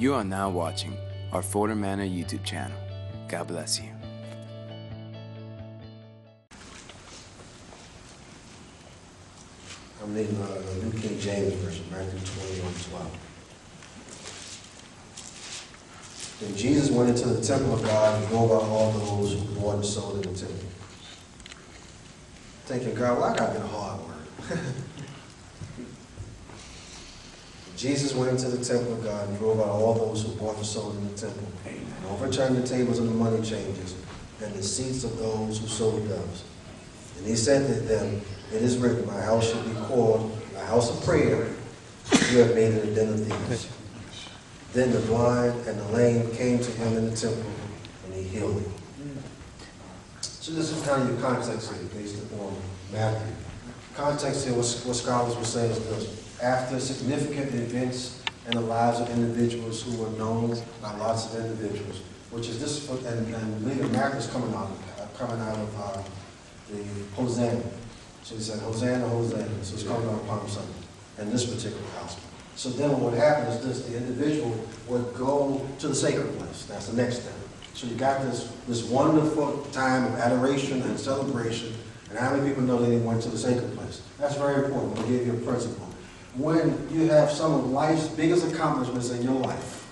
You are now watching our Fordham Manor YouTube channel. God bless you. I'm reading the New King James Version, Matthew 21:12. Then Jesus went into the temple of God and drove out all those who bought and sold in the temple. Thinking, God, why gotta be a hard word? Jesus went into the temple of God and drove out all those who bought and sold in the temple, and overturned the tables of the money changers and the seats of those who sold doves. And he said to them, "It is written, my house shall be called a house of prayer, but you have made it a den of thieves." Then the blind and the lame came to him in the temple, and he healed them. So this is kind of your context here, based upon Matthew. Context here, what scholars will say is this: after significant events in the lives of individuals who were known by lots of individuals, which is this, and leader Matthew is coming out of the Hosanna. So he said, Hosanna, Hosanna. So it's coming out of Palm Sunday in this particular gospel. So then what would happen is this: the individual would go to the sacred place. That's the next step. So you got this wonderful time of adoration and celebration. And how many people know that they went to the sacred place? That's very important. I'll give you a principle. When you have some of life's biggest accomplishments in your life,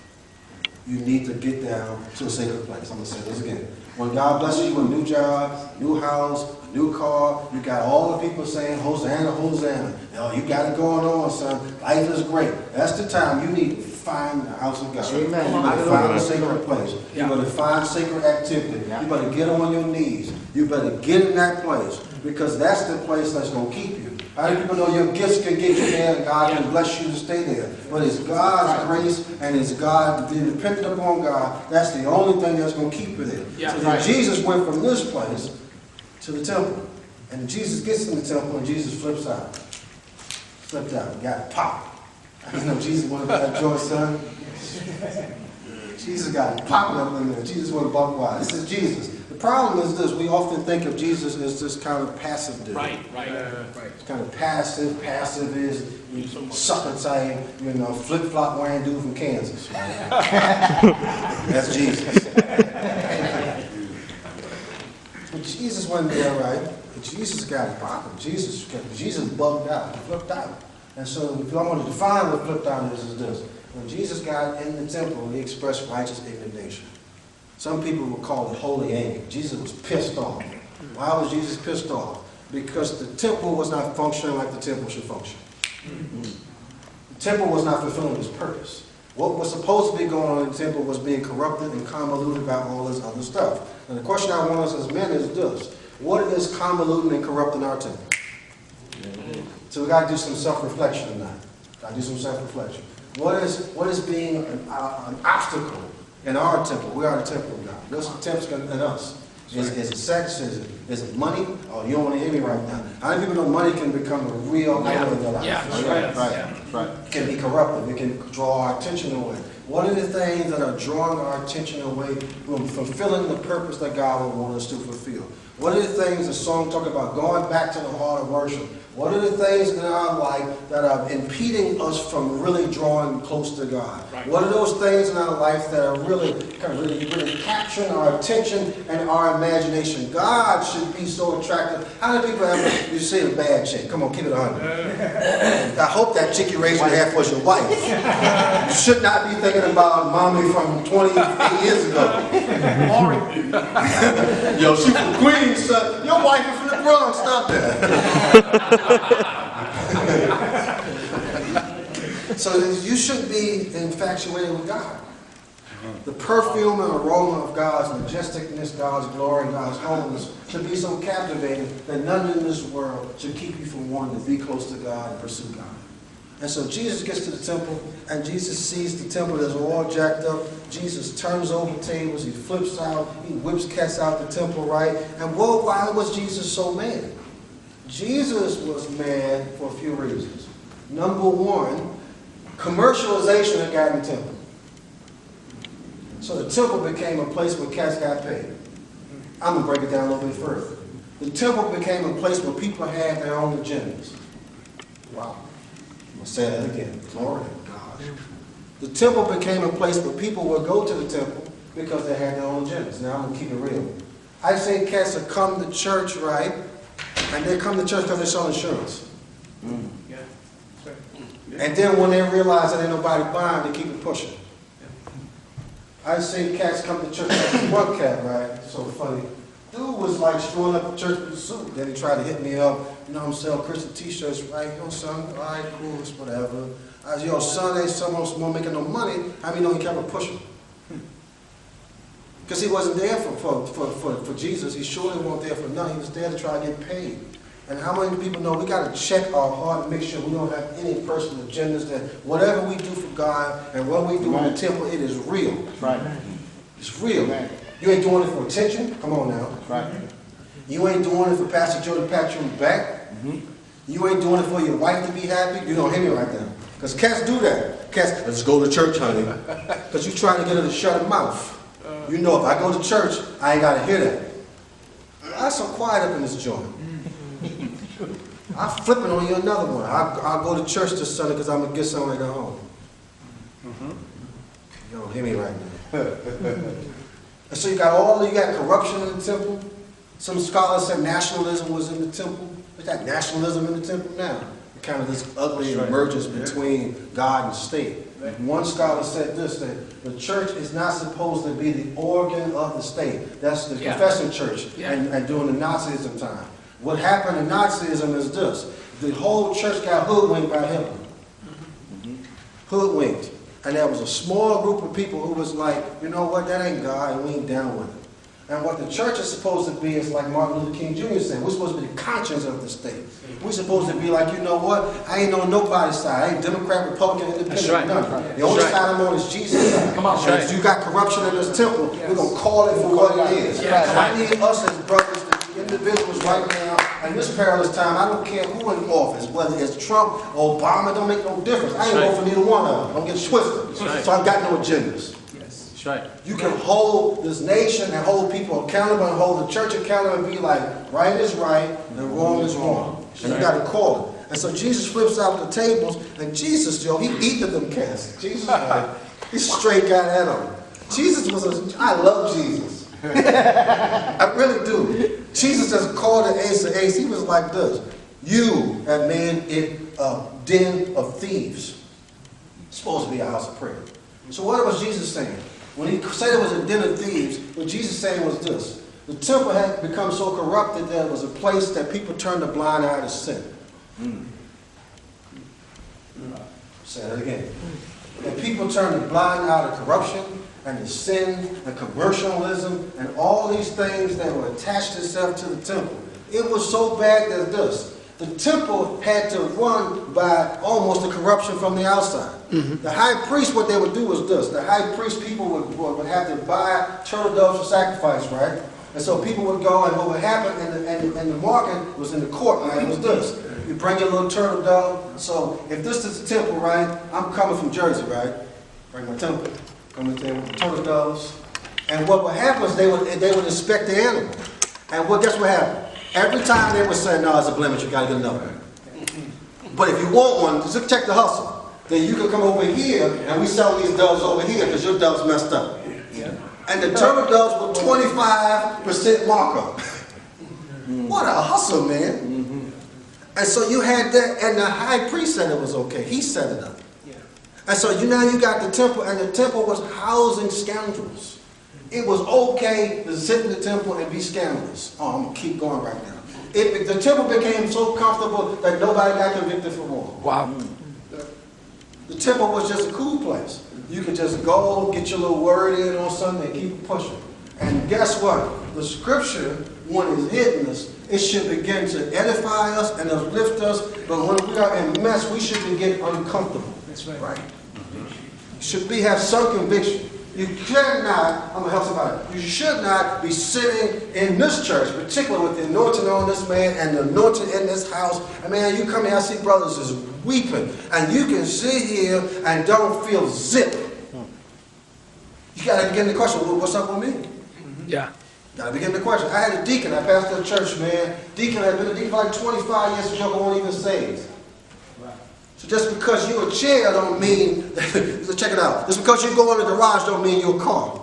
you need to get down to a sacred place. I'm going to say this again. When God blesses you with a new job, new house, a new car, you got all the people saying, Hosanna, Hosanna. You got it going on, son. Life is great. That's the time you need to find the house of God. Amen. You better find a sacred place. You better find sacred activity. You better get on your knees. You better get in that place, because that's the place that's going to keep you. How do people know your gifts can get you there and God can bless you to stay there? But it's God's grace and it's God, dependent upon God. That's the only thing that's going to keep you there. So then Jesus went from this place to the temple. And Jesus gets in the temple and Jesus flips out. Flipped out. Got popped. You know, Jesus wanted that joy, son. Jesus got popped up in there. Jesus wanted to buck wild. This is Jesus. The problem is this: we often think of Jesus as this kind of passive dude. Right. It's kind of passive. Passive is sucker type, flip-flop wearing dude from Kansas. That's Jesus. But Jesus wasn't there, right? But Jesus got it popping. Jesus bugged out. He flipped out. And so if I want to define what flipped out is this: when Jesus got in the temple, he expressed righteous indignation. Some people would call it holy anger. Jesus was pissed off. Why was Jesus pissed off? Because the temple was not functioning like the temple should function. The temple was not fulfilling its purpose. What was supposed to be going on in the temple was being corrupted and convoluted by all this other stuff. And the question I want us as men is this: what is convoluting and corrupting our temple? So we got to do some self-reflection tonight. Got to do some self-reflection. What is being an obstacle in our temple? We are the temple of God. What's the temple in us? Is it sex? Is it money? Oh, you don't want to hear me right now. How many people know money can become a real idol in their life? Right. It can be corruptive. It can draw our attention away. What are the things that are drawing our attention away from fulfilling the purpose that God would want us to fulfill? What are the things the song talk about going back to the heart of worship? What are the things in our life that are impeding us from really drawing close to God? Right. What are those things in our life that are really capturing our attention and our imagination? God should be so attractive. How many people ever you see a bad chick? Come on, keep it 100. I hope that chick you raised your hand was your wife. You should not be thinking about mommy from 28 years ago. Yo, she from Queens, son. Your wife is from the Bronx. Stop that. So you should be infatuated with God. The perfume and aroma of God's majesticness, God's glory, and God's holiness should be so captivating that none in this world should keep you from wanting to be close to God and pursue God. And so Jesus gets to the temple, and Jesus sees the temple that's all jacked up. Jesus turns over tables, he flips out, he whips cats out the temple, right? And why was Jesus so mad? Jesus was mad for a few reasons. Number one, commercialization had gotten the temple. So the temple became a place where cats got paid. I'm going to break it down a little bit further. The temple became a place where people had their own agendas. Wow. I'm going to say that again. Glory to God. The temple became a place where people would go to the temple because they had their own agendas. Now I'm going to keep it real. I say cats that come to church, right? And they come to church because they sell insurance. Yeah. And then when they realize that ain't nobody buying, they keep it pushing. I say cats come to church like one cat, right? So funny. Dude was like showing up to church with a suit. Then he tried to hit me up. You know, I'm selling Christian t-shirts, right? Yo, son, all right, cool, it's whatever. I was, yo, son, ain't someone making no money. How many know he kept on pushing? Because he wasn't there for Jesus. He surely wasn't there for nothing. He was there to try to get paid. And how many people know we got to check our heart and make sure we don't have any personal agendas, that whatever we do for God and what we do in the temple, it is real. Right. It's real. Right. You ain't doing it for attention. Come on now. Right. You ain't doing it for Pastor Joe to pat you on the back. Mm-hmm. You ain't doing it for your wife to be happy. You don't hear me right now. Because cats do that. Cats, let's go to church, honey. Because you're trying to get her to shut her mouth. You know, if I go to church, I ain't got to hear that. I'm so quiet up in this joint. I'm flipping on you another one. I'll go to church this Sunday because I'm going to get something at home. Mm-hmm. You don't hear me right now. And so you got corruption in the temple. Some scholars said nationalism was in the temple. We got nationalism in the temple now. Kind of this ugly emergence between God and state. One scholar said this, that the church is not supposed to be the organ of the state. That's the confessing church and during the Nazism time. What happened in Nazism is this. The whole church got hoodwinked by Hitler. Hoodwinked. And there was a small group of people who was like, you know what, that ain't God, and we ain't down with it. And what the church is supposed to be is like Martin Luther King Jr. said, we're supposed to be the conscience of the state. We're supposed to be like, you know what, I ain't on nobody's side. I ain't Democrat, Republican, Independent, none. The only side I'm on is Jesus' side. Come on, and if you got corruption in this temple, we're going to call it for what it is. I need us as brothers, individuals right now, in this perilous time, I don't care who in office, whether it's Trump or Obama, don't make no difference. I ain't vote for neither one of them. Don't get twisted. So I've got no agendas. That's right. You can hold this nation and hold people accountable and hold the church accountable and be like, right is right and wrong is wrong. And you got to call it. And so Jesus flips out the tables, and Jesus, Joe, he eated them cats. Jesus, he straight got at them. Jesus I love Jesus. I really do. Jesus just called it ace of ace. He was like this. You have made it a den of thieves. It's supposed to be a house of prayer. So what was Jesus saying? When he said it was a den of thieves, what Jesus saying was this. The temple had become so corrupted that it was a place that people turned a blind eye to sin. Say that again. And people turned a blind eye to corruption and to sin and commercialism and all these things that were attached themselves to the temple. It was so bad that the temple had to run by almost the corruption from the outside. The high priest, what they would do was this. The high priest people would have to buy turtle doves for sacrifice, right? And so people would go, and what would happen, and the market was in the court, right? It was this. You bring your little turtle dove. So if this is the temple, right? I'm coming from Jersey, right? Bring my temple. Coming there with the turtle doves. And what would happen is they would inspect the animal. And guess what happened? Every time they would say, no, it's a blemish, you got to get another one. But if you want one, just check the hustle. Then you can come over here, and we sell these doves over here because your dove's messed up. And the turtle doves were 25% markup. What a hustle, man. And so you had that, and the high priest said it was okay. He set it up. And so now you got the temple, and the temple was housing scoundrels. It was okay to sit in the temple and be scandalous. Oh, I'm going to keep going right now. The temple became so comfortable that nobody got convicted for wrong. Wow. The temple was just a cool place. You could just go, get your little word in on Sunday, and keep pushing. And guess what? The scripture, when it's hitting us, it should begin to edify us and uplift us. But when we are in mess, we should begin uncomfortable. That's right. Right? Should we have some conviction? You cannot, I'm going to help somebody, you should not be sitting in this church, particularly with the anointing on this man and the anointing in this house. And man, you come here, I see brothers is weeping, and you can sit here and don't feel zip. You got to begin the question, well, what's up with me? Yeah. Got to begin the question. I had a deacon, I pastored a church, man. Deacon had been a deacon for like 25 years, so y'all won't even say it. So just because you're a chair don't mean, so check it out. Just because you go in the garage don't mean you're a car.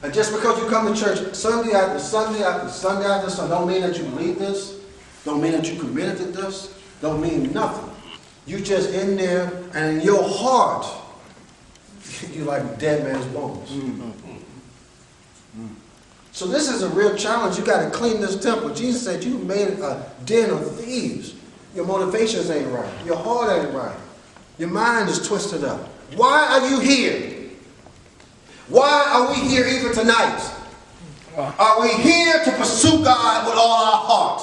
And just because you come to church Sunday after Sunday after Sunday after Sunday don't mean that you believe this. Don't mean that you committed to this. Don't mean nothing. You just in there and in your heart, you're like a dead man's bones. So this is a real challenge. You got to clean this temple. Jesus said you made a den of thieves. Your motivations ain't right. Your heart ain't right. Your mind is twisted up. Why are you here? Why are we here even tonight? Are we here to pursue God with all our heart?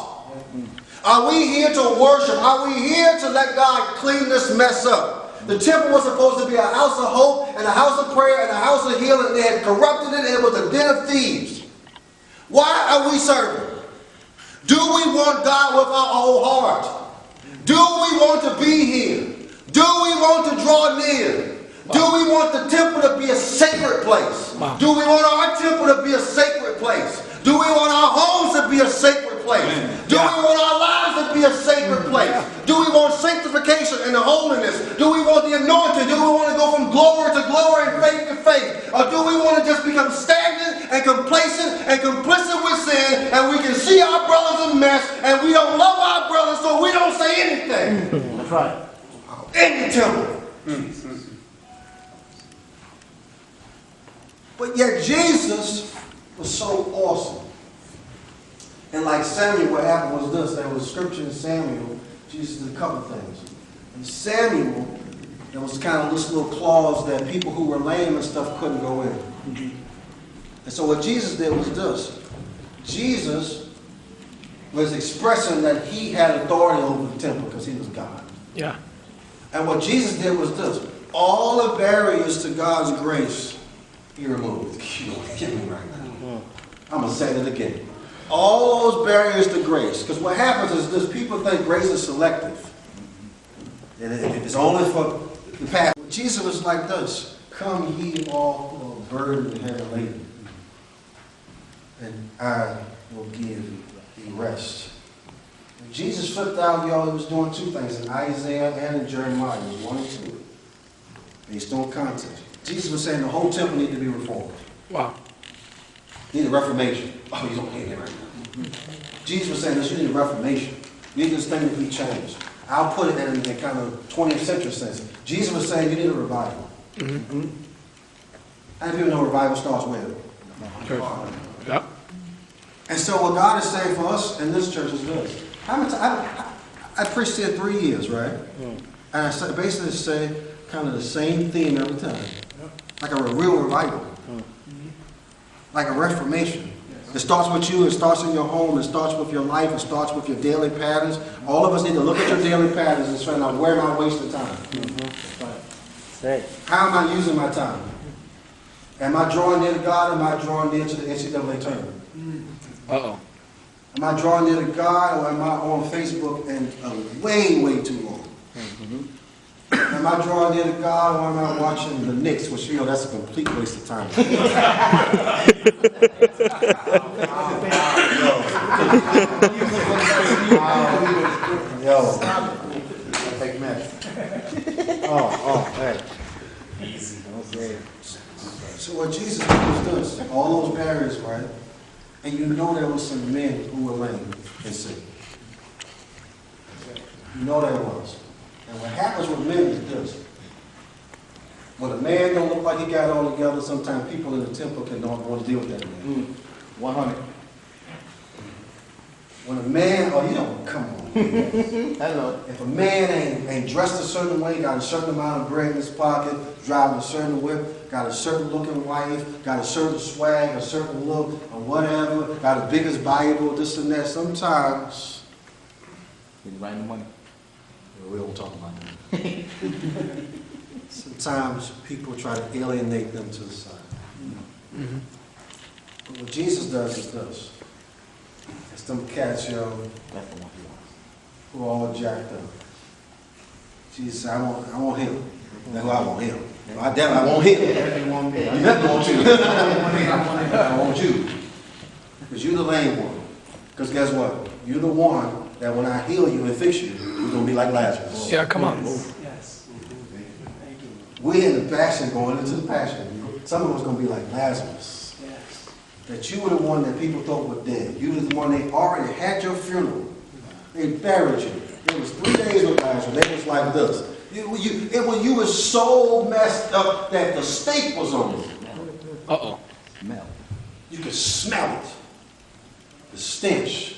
Are we here to worship? Are we here to let God clean this mess up? The temple was supposed to be a house of hope and a house of prayer and a house of healing. They had corrupted it. It was a den of thieves. Why are we serving? Do we want God with our whole heart? Do we want to be here? Do we want to draw near? Do we want the temple to be a sacred place? Do we want our temple to be a sacred place? Do we want our homes to be a sacred place? Do we want our lives to be a sacred place? Do we want sanctification and the holiness? Do we want the anointing? Do we want to go from glory to glory and faith to faith? Or do we want to just become stagnant and complacent and complicit with sin, and we can see our brothers in mess and we don't love our brothers, so we don't say anything? That's right. In the temple. But yet Jesus was so awesome. And like Samuel, what happened was this. There was scripture in Samuel. Jesus did a couple things. In Samuel, there was kind of this little clause that people who were lame and stuff couldn't go in. And so what Jesus did was this. Jesus was expressing that he had authority over the temple because he was God. Yeah. And what Jesus did was this. All the barriers to God's grace, he removed. Get me right now. I'm going to say it again. All those barriers to grace. Because what happens is this. People think grace is selective. And it's only for the past. Jesus was like this. Come ye all who are burdened and heavy laden, and I will give you rest. And Jesus flipped out, y'all. He was doing two things. In Isaiah and in Jeremiah. It was 1 and 2. Based on context. Jesus was saying the whole temple needed to be reformed. Wow. Need a reformation. Oh, you don't hear it right now. Jesus was saying this, you need a reformation. You need this thing to be changed. I'll put it in a kind of 20th century sense. Jesus was saying you need a revival. Mm-hmm. How many people know revival starts where? Yep. And so what God is saying for us in this church is this. I preached here 3 years, right? And I basically say kind of the same theme every time. Like a real revival. Like a reformation. It starts with you, it starts in your home, it starts with your life, it starts with your daily patterns. All of us need to look at your daily patterns and find out where am I wasting time? How am I using my time? Am I drawing near to God or am I drawing near to the NCAA tournament? Uh-oh. Am I drawing near to God or am I on Facebook and way, way too long? Am I drawing near to God or am I watching the Knicks, which, you know, that's a complete waste of time. Yo. Take minutes. Hey. Easy. Okay. So what Jesus did was this, all those barriers, right? And you know there was some men who were lame and sick. You know there was. And what happens with men is this. When a man don't look like he got it all together, sometimes people in the temple don't want to deal with that man. 100. When a man, oh, you don't, come on. Hello. If a man ain't dressed a certain way, got a certain amount of bread in his pocket, driving a certain whip, got a certain looking wife, got a certain swag, a certain look, or whatever, got the biggest Bible, this and that, sometimes he's writing the money. We don't talk about that. Sometimes people try to alienate them to the side. Mm-hmm. But what Jesus does is this. It's them cats, yo, who are all jacked up. Jesus said, I want him. That's who I want him. I definitely want him. You never want you. I want you. Because you're the lame one. Because guess what? You're the one that when I heal you and fix you, We're going to be like Lazarus. Yeah, come on. We're in the passion, going into the passion. Some of us going to be like Lazarus. That you were the one that people thought was dead. You were the one they already had your funeral. They buried you. It was 3 days with Lazarus. They was like this. You were so messed up that the steak was on you. Uh-oh. Smell. You could smell it. The stench.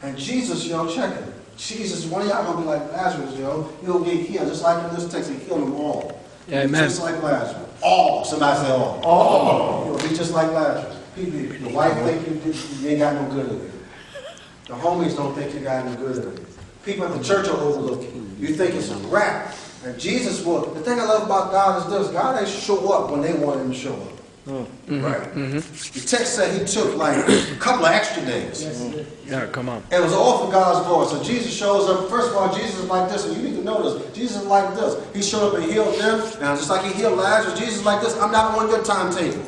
And Jesus, check it. Jesus, one of y'all going to be like Lazarus, He'll get healed. Just like in this text, he healed them all. Amen. Just like Lazarus. All. Somebody say all. All. You'll be just like Lazarus. People, the wife think you ain't got no good in you. The homies don't think you got no good in you. People at the church will overlook you. You think it's a rap. And Jesus will. The thing I love about God is this. God ain't show up when they want him to show up. Right. The text said he took like a couple of extra days. Yeah, come on. It was all for God's glory. So Jesus shows up. First of all, Jesus is like this, and you need to know this. Jesus is like this. He showed up and healed them. Now, just like he healed Lazarus, Jesus is like this. I'm not on your timetable.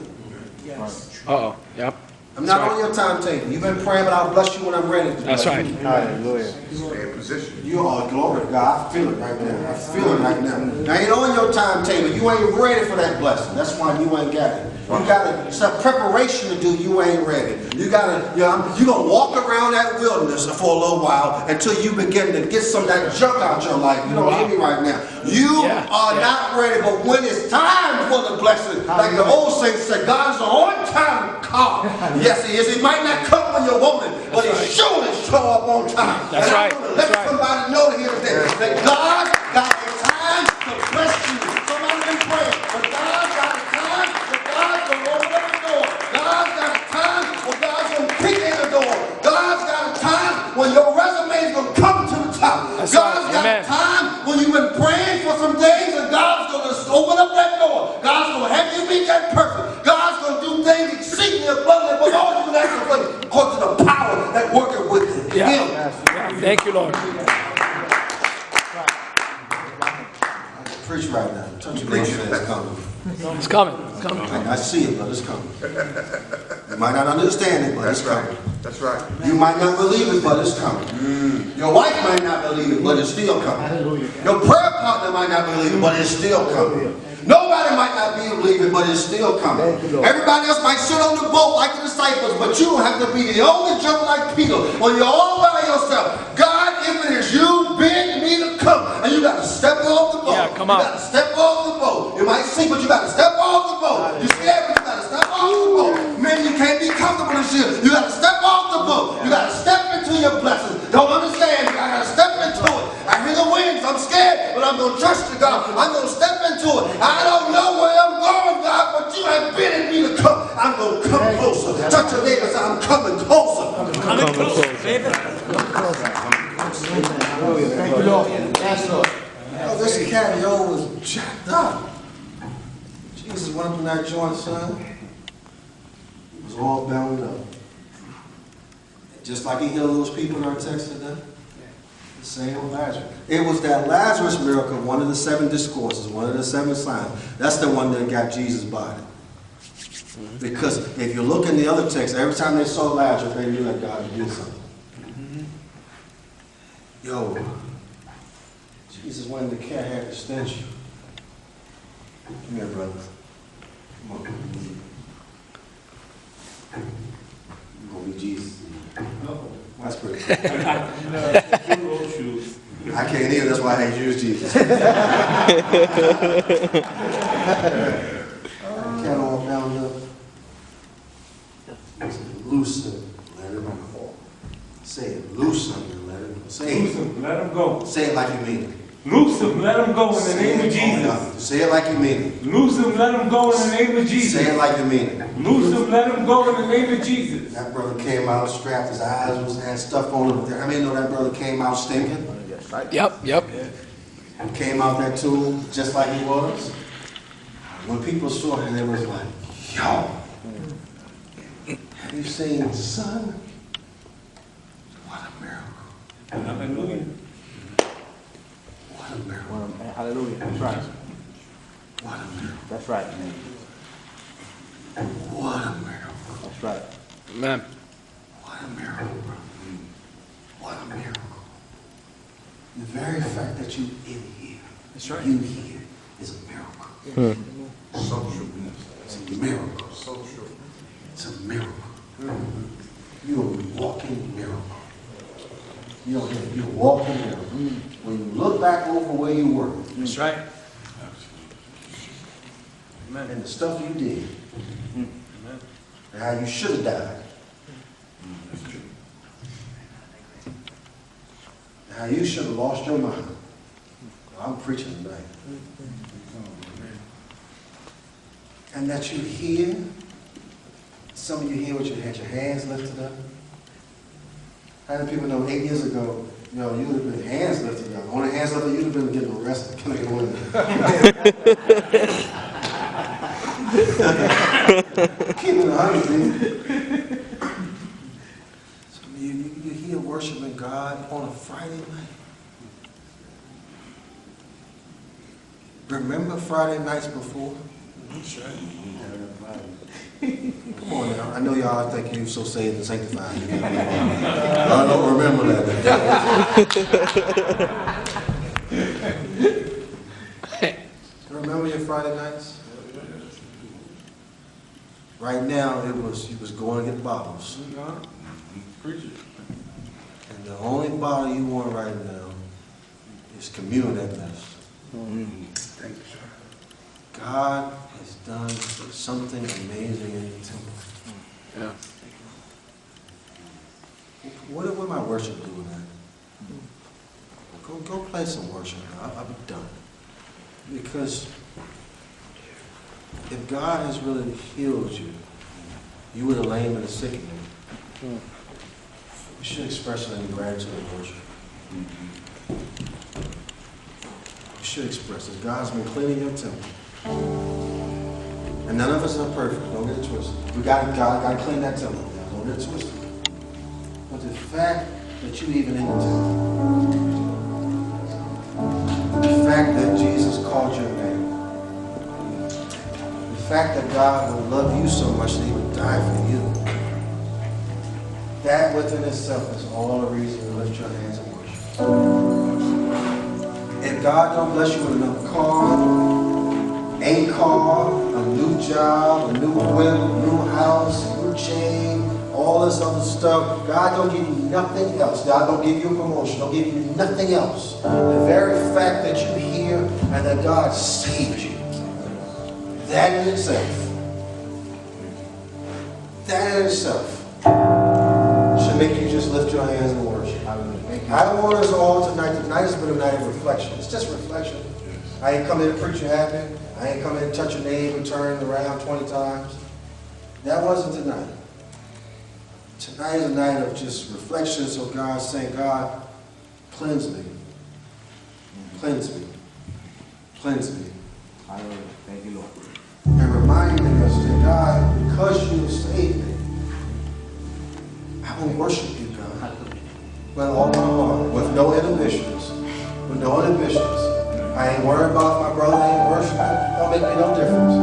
Uh-oh. Yep. I'm not on your timetable. You've been praying, but I'll bless you when I'm ready to. That's right. Hallelujah. Stay in position. You are glory to God. I feel it right now. I feel it right now. Now, ain't on your timetable. You ain't ready for that blessing. That's why you ain't got it. You got some preparation to do. You ain't ready. You got to. You're gonna walk around that wilderness for a little while until you begin to get some of that junk out your life. You don't hear me right now. You are not ready. But when it's time for the blessing, like the old saints said, God's on time God. Yes, he is. He might not come when you want it, but he surely show up on time. That's right. Let somebody know here today that God got a time to bless you. Somebody been praying, but God got a time that God's going to open up the door. God's got a time when God's going to kick in the door. God's got a time when your resume is going to come to the top. God's got a time when you've been praying for some days and God's going to open up that door. God's going to have you meet that person. God's going to do things exceedingly abundantly, but all you can ask for according to the power that worketh with him. Yeah. Thank you, Lord. Preach right now. Touch your neighbor and say it's coming. It's coming. It's coming. I see it, but it's coming. You might not understand it, but it's coming. That's right. You might not believe it, but it's coming. Your wife might not believe it, but it's still coming. Your prayer partner might not believe it, but it's still coming. Nobody might not believe it, but it's still coming. Everybody else might sit on the boat like the disciples, but you have to be the only jump like Peter when you're all by yourself. God, if it is you, bid me to come. And you got to step off the boat. Yeah, come on. You got to step off the boat. You might sink, but you got to step off the boat. You're scared, but you got to step off the boat. Man, you can't be comfortable this year. You got to step off the boat. You got to step into your blessings. Don't understand. I got to step into it. I hear the winds. I'm scared, but I'm going to trust you, God. I'm going to step into it. I don't know where I'm going, God, but you have bidden me to come. I'm going to come closer. Touch your neighbor and say, I'm coming closer. Coming closer, baby. Thank you, Lord. Yes, Lord. This cat, was jacked up. Jesus went up in that joint, son. He was all bound up. Just like he healed those people in our text today. The same with Lazarus. It was that Lazarus miracle, one of the 7 discourses, one of the 7 signs. That's the one that got Jesus' body. Because if you look in the other text, every time they saw Lazarus, they knew that God would do something. Yo, Jesus, when the cat had the stench. Come here, brother. Come on. You're going to be Jesus. That's pretty cool. I can't either, that's why I hate you as Jesus. Cat all bound up. Loosen, let him go. Say it, loosen and let him go. Say Loose him, let him go. Say it like you mean it. Loose him, let him go in the name of Jesus. Say it like you mean it. Loose him, let him go in the name of Jesus. Say it like you mean it. Loose him, let him go in the name of Jesus. That brother came out strapped, his eyes had stuff on him. How many know that brother came out stinking? Yep. Came out that tomb just like he was. When people saw him, they was like, yo, have you seen the sun? What a miracle. Hallelujah. What a miracle. Hallelujah. That's right. What a miracle. That's right, man. What a miracle. That's right. Amen. What a miracle, bro. What a miracle. The very fact that you in here, That's right. you here, is a miracle. Social. It's a miracle. Social. It's a miracle. You're a walking miracle. You're a walking miracle. When you look back over where you were, That's right. Amen. and the stuff you did, and how you should have died, and how you should have lost your mind. I'm preaching tonight. And that you hear, some of you here with your hands lifted up. How many people know 8 years ago, you would have been hands lifted up. On the hands lifted up, you'd have been getting arrested. Can I get one? Keep it 100, man. Some of you here worshiping God on a Friday night. Remember Friday nights before? That's right. Come on now. I know y'all think you so saved and sanctified. I don't remember that. Remember your Friday nights? Right now, you was going to get bottles. And the only bottle you want right now is communion at best. Thank you, sir. God has done something amazing in the temple. Yeah. What will my worship do with that? Go play some worship. I'll be done. Because if God has really healed you, you were the lame and the sick man. You should express it in gratitude and worship. You should express it. God's been cleaning your temple. And none of us are perfect. Don't get it twisted. God got to clean that temple. Don't get it twisted. But the fact that you even in the temple, the fact that Jesus called your name, the fact that God would love you so much that he would die for you, that within itself is all the reason to lift your hands and worship. If God don't bless you with another car, a car, a new job, a new whip, a new house, a new chain, all this other stuff, God don't give you nothing else. God don't give you a promotion, don't give you nothing else. The very fact that you're here and that God saved you, that in itself should make you just lift your hands and worship. I want us all tonight. Tonight has been a night of reflection. It's just reflection. I ain't come here to preach you happy. I ain't come here to touch your neighbor, turn around 20 times. That wasn't tonight. Tonight is a night of just reflection. So God's saying, God, cleanse me. Cleanse me. Cleanse me. Hallelujah. Thank you, Lord. And reminding us that God, because you saved me, I will worship you, God. With all my heart, with no inhibitions. With no inhibitions. I ain't worried about if my brother ain't worshiping. Don't make me no difference.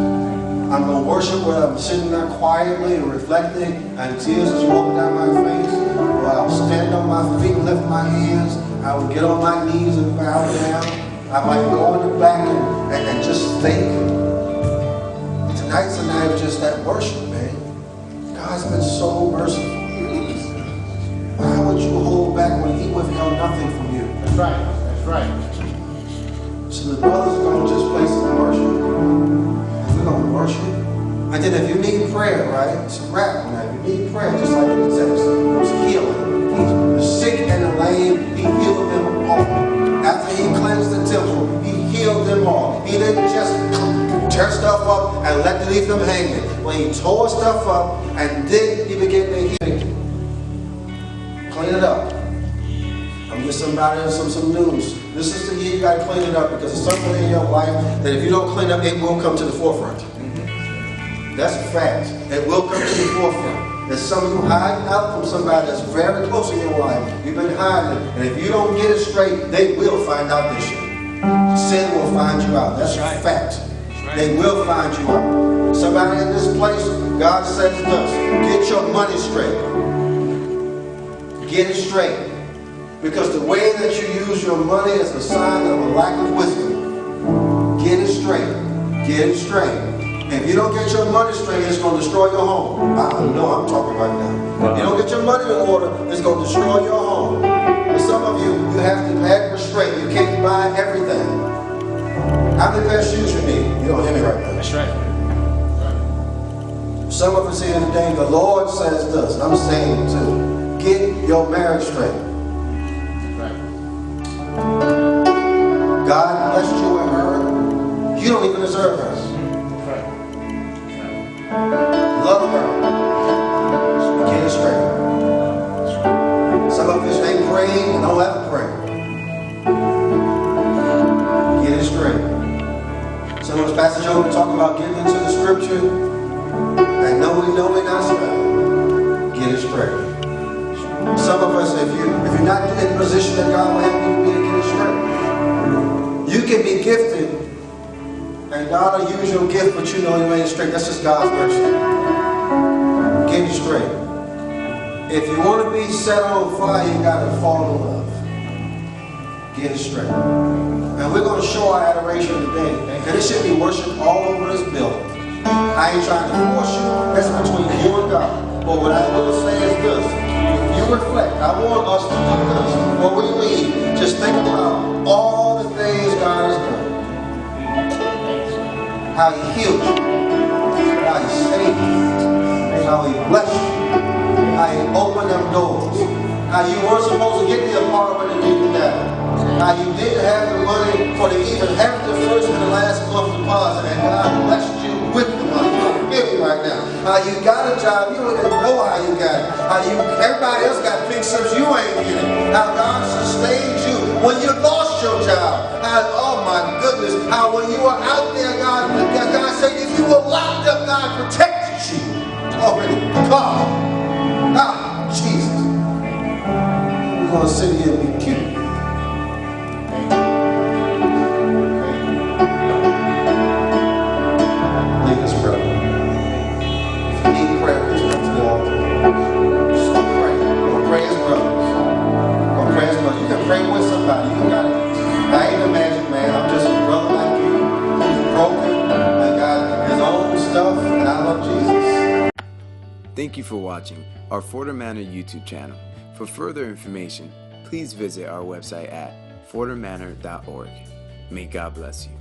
I'm going to worship whether I'm sitting there quietly and reflecting and tears is rolling down my face, or I'll stand on my feet and lift my hands. I will get on my knees and bow down. I might go in the back and just think. Tonight's a night of just that worship, man. God's been so merciful. Why would you hold back when he withheld nothing from you? That's right. That's right. So the brothers are going to just play some worship. We're going to worship. And then if you need prayer, right? It's a wrap on that. If you need prayer, just like in the text, it's healing. The sick and the lame, he healed them all. After he cleansed the temple, he healed them all. He didn't just tear stuff up and leave them hanging. When he tore stuff up and then he began to heal. Clean it up. I'm giving somebody some news. This is the year you got to clean it up because there's something in your life that if you don't clean up, it will come to the forefront. That's a fact. It will come to the forefront. There's some of you hiding out from somebody that's very close in your life. You've been hiding it. And if you don't get it straight, they will find out this year. Sin will find you out. That's a fact. They will find you out. Somebody in this place, God says this. Get your money straight. Get it straight. Because the way that you use your money is a sign of a lack of wisdom. Get it straight. Get it straight. If you don't get your money straight, it's going to destroy your home. I know I'm talking right now. If you don't get your money in order, it's going to destroy your home. For some of you, you have to act restraint. You can't buy everything. How many pair of shoes you need? You don't hear me right now. That's right. Some of us here today, the Lord says this. I'm saying too. Get your marriage straight. Right. God blessed you with her. You don't even deserve her. Right. Love her. Get it straight. Some of us ain't praying and don't ever pray. Get it straight. Some of us, Pastor Joe, talk about getting into the scripture and know we're not straight. Get it straight. Some of us, if you're not in the position that God will have you to be, to get it straight. You can be gifted, and God will use your gift, but you know you ain't straight. That's just God's mercy. Get it straight. If you want to be set on fire, you got to fall in love. Get it straight. And we're going to show our adoration today. And it should be worship all over this building. I ain't trying to force you. That's between you and God. But what I will say is this. If you reflect, I want us to do this. Before we leave, just think about all the things God has done. How He healed you. How He saved you. How He blessed you. How He opened them doors. How you weren't supposed to get the apartment and you did that. How you didn't have the money for to even have the first and the last month deposit, and God blessed you with the money. You don't hear me right now. How you got a job, you don't even know how you got it. How everybody else got big slips, you ain't getting. How God sustained you when you lost your job. How, oh my goodness, how when you were out there, God said, if you were locked up, God protected you. Glory to God. Ah, Jesus. We're going to sit here and be cute. Pray with somebody. You got it. I ain't a magic man. I'm just a brother like you. He's broken and got his own stuff, and I love Jesus. Thank you for watching our Fordham Manor YouTube channel. For further information, please visit our website at fordhammanor.org. May God bless you.